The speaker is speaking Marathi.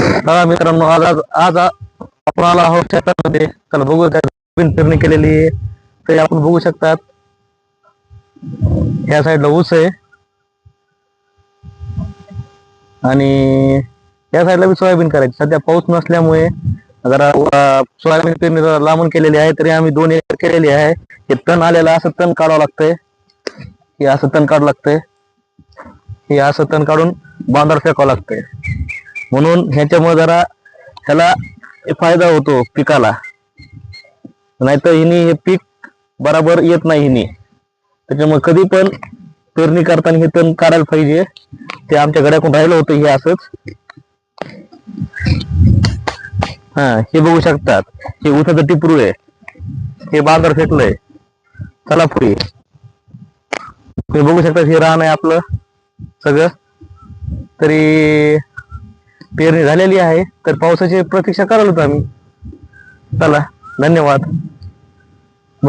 हा मित्रांनो, आज आपण आलो आहोत शेतामध्ये. चला बघू काय नवीन पेरणी केलेली आहे. ते आपण बघू शकतात. या साईडला ऊस आहे आणि या साईडला बी सोयाबीन करायची. सध्या पाऊस नसल्यामुळे जरा सोयाबीन पेरणी जरा लांबून केलेली आहे. तरी आम्ही 2 एकर केलेली आहे. हे तण आलेलं असं तण काढावं लागतंय. हे असं तण काढावं लागतंय. हे असं तण काढून बांधावर फेकावं लागतंय. म्हणून ह्याच्यामुळे जरा ह्याला फायदा होतो पिकाला. नाहीतर हिनी हे पीक बराबर येत नाही हिनी. त्याच्यामुळे कधी पण पेरणी करताना हे तण काढायला पाहिजे. ते आमच्या गड्याकडून राहिलं होतं हे असंच. हे बघू शकतात. हे ऊसाचं टिपरू आहे. हे बांधावर फेकलंय. चला पुढे. हे बघू शकतात. हे रान आहे आपलं सगळं. तरी पेरणी झालेली आहे. तर पावसाची प्रतीक्षा करायला होतो आम्ही. चला, धन्यवाद.